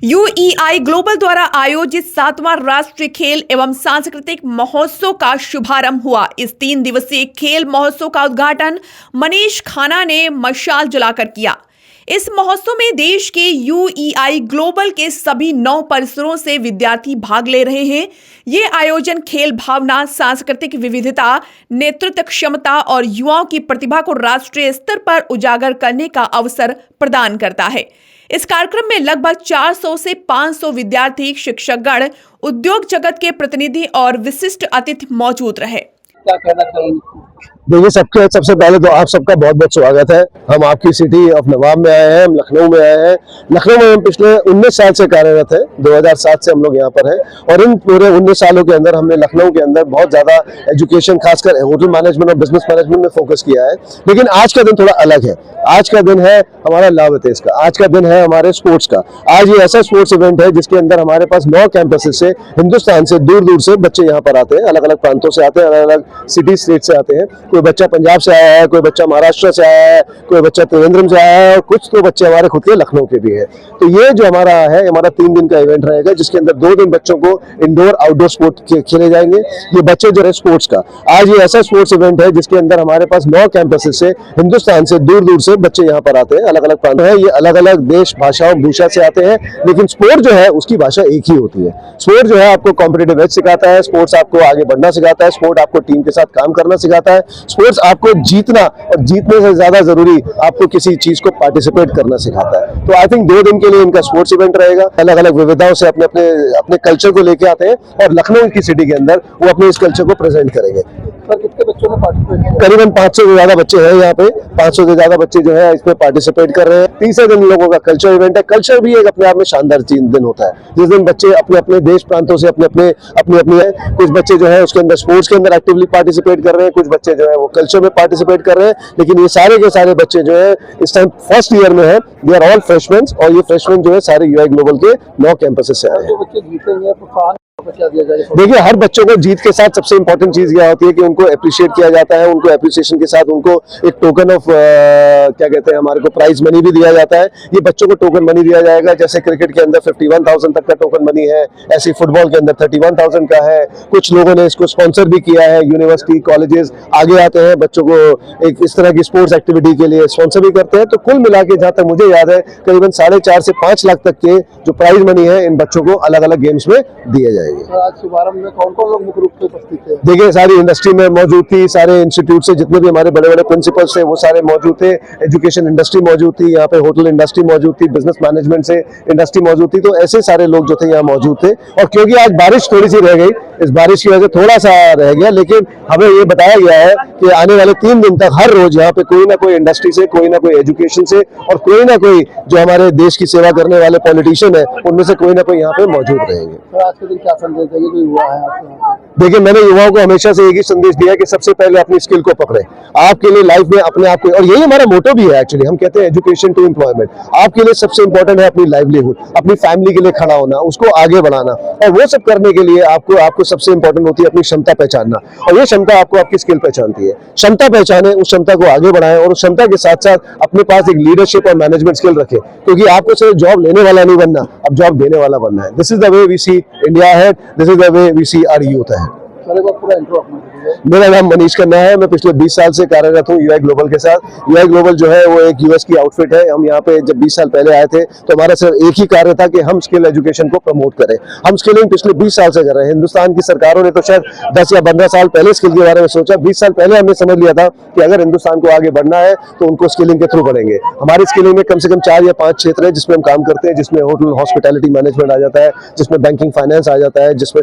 यूईआई global द्वारा आयोजित 7वां राष्ट्रीय खेल एवं सांस्कृतिक महोत्सव का शुभारंभ हुआ। इस 3 दिवसीय खेल महोत्सव का उद्घाटन मनीष खाना ने मशाल जलाकर किया। इस महोत्सव में देश के यूईआई ग्लोबल के सभी 9 परिसरों से विद्यार्थी भाग ले रहे हैं। ये आयोजन खेल भावना, सांस्कृतिक विविधता, नेतृत्व क्षमता और युवाओं की प्रतिभा को राष्ट्रीय स्तर पर उजागर करने का अवसर प्रदान करता है। इस कार्यक्रम में लगभग 400 से 500 विद्यार्थी, शिक्षकगण, उद्योग जगत के प्रतिनिधि और विशिष्ट अतिथि मौजूद रहे। क्या कहना चाहेंगे? देखिए, सबसे पहले तो आप सबका बहुत बहुत स्वागत है। हम आपकी सिटी ऑफ नवाब में आए हैं, हम लखनऊ में आए हैं। लखनऊ में हम पिछले 19 साल से कार्यरत हैं, 2007 से हम लोग यहाँ पर हैं और इन पूरे 19 सालों के अंदर हमने लखनऊ के अंदर बहुत ज्यादा एजुकेशन, खासकर होटल मैनेजमेंट और बिजनेस मैनेजमेंट में फोकस किया है। लेकिन आज का दिन थोड़ा अलग है। आज का दिन है हमारा लावतेज का, आज का दिन है हमारे स्पोर्ट्स का। आज ये ऐसा स्पोर्ट्स इवेंट है जिसके अंदर हमारे पास 9 कैंपसेस से, हिंदुस्तान से दूर दूर से बच्चे यहाँ पर आते हैं, अलग अलग प्रांतों से आते हैं, अलग अलग सिटी स्टेट से आते हैं। कोई बच्चा पंजाब से आया है, कोई बच्चा महाराष्ट्र से आया है, कोई बच्चा त्रिवेंद्रम से आया है और कुछ तो बच्चे हमारे खुद के लखनऊ के भी हैं। तो ये जो हमारा है, हमारा 3 दिन का इवेंट रहेगा जिसके अंदर 2 दिन बच्चों को इंडोर आउटडोर स्पोर्ट खेले जाएंगे। ये बच्चे जो है स्पोर्ट्स का, आज ये ऐसा स्पोर्ट्स इवेंट है जिसके अंदर हमारे पास 9 कैंपसेस से, हिंदुस्तान से दूर दूर से बच्चे यहाँ पर आते हैं, अलग अलग प्रांत है। ये अलग अलग देश, भाषाओं, भूषा से आते हैं, लेकिन स्पोर्ट जो है उसकी भाषा एक ही होती है। स्पोर्ट जो है आपको कॉम्पिटिटिव एज सिखाता है, स्पोर्ट्स आपको आगे बढ़ना सिखाता है, स्पोर्ट आपको टीम के साथ काम करना सिखाता है, स्पोर्ट्स आपको जीतना और जीतने से ज्यादा जरूरी आपको किसी चीज को पार्टिसिपेट करना सिखाता है। तो आई थिंक 2 दिन के लिए इनका स्पोर्ट्स इवेंट रहेगा। अलग अलग विविधताओं से अपने कल्चर को लेके आते हैं और लखनऊ की सिटी के अंदर वो अपने इस कल्चर को प्रेजेंट करेंगे। सर, कितने बच्चों ने पार्टिसिपेट किया? करीबन 500 से ज्यादा बच्चे हैं यहाँ पे, 500 से ज्यादा बच्चे जो है इसमें पार्टिसिपेट कर रहे हैं। तीसरे दिन लोगों का कल्चर इवेंट है। कल्चर भी एक अपने आप में शानदार दिन होता है, जिस दिन बच्चे अपने अपने देश प्रांतों से अपनी है। कुछ बच्चे जो है उसके अंदर स्पोर्ट्स के अंदर एक्टिवली पार्टिसिपेट कर रहे हैं, कुछ बच्चे जो है वो कल्चर में पार्टिसिपेट कर रहे हैं। लेकिन ये सारे के सारे बच्चे जो है इस टाइम फर्स्ट ईयर में है, दे आर ऑल फ्रेशमैन और ये फ्रेशमैन जो है सारे यूआई ग्लोबल के 9 कैंपसेस से आए हैं। बच्चे जीतेंगे तो क्या दिया जाएगा? देखिए, हर बच्चों को जीत के साथ सबसे इंपॉर्टेंट चीज यह होती है कि उनको अप्रिशिएट किया जाता है। उनको अप्रिसिएशन के साथ उनको एक टोकन ऑफ क्या कहते हैं, हमारे को प्राइज मनी भी दिया जाता है। ये बच्चों को टोकन मनी दिया जाएगा। जैसे क्रिकेट के अंदर 51,000 तक का टोकन मनी है, ऐसे फुटबॉल के अंदर 31,000 का है। कुछ लोगों ने इसको स्पॉन्सर भी किया है, यूनिवर्सिटी, कॉलेजेस आगे आते हैं, बच्चों को एक इस तरह की स्पोर्ट्स एक्टिविटी के लिए स्पॉन्सर भी करते हैं। तो कुल मिला के जहां तक मुझे याद है करीबन 4.5 से 5 लाख तक के जो प्राइज मनी है इन बच्चों को अलग अलग गेम्स में दिए जाएंगे। आज शुभारंभ में कौन-कौन लोग मुख्य रूप से उपस्थित थे? देखिए, सारी इंडस्ट्री में मौजूद थी, सारे इंस्टीट्यूट से जितने भी हमारे बड़े बड़े प्रिंसिपल्स थे वो सारे मौजूद थे। एजुकेशन इंडस्ट्री मौजूद थी, यहाँ पे होटल इंडस्ट्री मौजूद थी, बिजनेस मैनेजमेंट से इंडस्ट्री मौजूद थी। तो ऐसे सारे लोग जो थे यहाँ मौजूद थे। और क्योंकि आज बारिश थोड़ी सी रह गई, इस बारिश की वजह से थोड़ा सा रह गया, लेकिन हमें ये बताया गया है कि आने वाले 3 दिन तक हर रोज यहाँ पे कोई ना कोई इंडस्ट्री से, कोई ना कोई एजुकेशन से और कोई ना कोई जो हमारे देश की सेवा करने वाले पॉलिटिशियन है उनमें से कोई ना कोई यहाँ पे मौजूद रहेंगे। तो आज के दिन क्या संदेश देंगे जो युवा है आपके यहाँ? देखिए, मैंने युवाओं को हमेशा से एक ही संदेश दिया कि सबसे पहले अपनी स्किल को पकड़े। आपके लिए लाइफ में अपने आप को, और यही हमारा मोटो भी है एक्चुअली, हम कहते हैं एजुकेशन टू एम्प्लॉयमेंट। आपके लिए सबसे इंपॉर्टेंट है अपनी लाइवलीहुड, अपनी फैमिली के लिए खड़ा होना, उसको आगे बढ़ाना। और वो सब करने के लिए आपको सबसे इंपॉर्टेंट होती है अपनी क्षमता पहचानना। और ये क्षमता आपको आपकी स्किल पहचानती है। क्षमता पहचाने, उस क्षमता को आगे बढ़ाएं और उस क्षमता के साथ साथ अपने पास एक लीडरशिप और मैनेजमेंट स्किल रखें, क्योंकि आपको सिर्फ जॉब लेने वाला नहीं बनना, अब जॉब देने वाला बनना है। This is the way we see India है, this is the way we see our youth है। पूरा इंट्रो अपना। मेरा नाम मनीष खन्ना है। मैं पिछले 20 साल से कार्यरत हूँ यूआई ग्लोबल के साथ। यूआई ग्लोबल जो है वो एक यूएस की आउटफिट है। हम यहाँ पे जब 20 साल पहले आए थे तो हमारा सिर्फ एक ही कार्य था कि हम स्किल एजुकेशन को प्रमोट करें। हम स्किलिंग पिछले 20 साल से कर रहे हैं। हिंदुस्तान की सरकारों ने तो शायद 10 या 15 साल पहले स्किल के बारे में सोचा। 20 साल पहले हमने समझ लिया था कि अगर हिंदुस्तान को आगे बढ़ना है तो उनको स्किलिंग के थ्रू बढ़ेंगे। हमारी स्किलिंग में कम से कम 4 या 5 क्षेत्र है जिसमें हम काम करते हैं, जिसमें होटल हॉस्पिटैलिटी मैनेजमेंट आ जाता है, जिसमें बैंकिंग फाइनेंस आ जाता है, जिसमें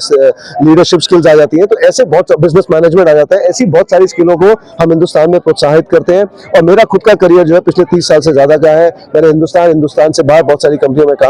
लीडरशिप स्किल्स आ जाती है। तो ऐसे बहुत बिजनेस मैनेजमेंट आ जाता है। ऐसी बहुत सारी स्किलों को हम हिंदुस्तान में प्रोत्साहित करते हैं। और मेरा खुद का करियर जो है पिछले 30 साल से ज्यादा का है। मैंने हिंदुस्तान से बाहर बहुत सारी कंपनियों में काम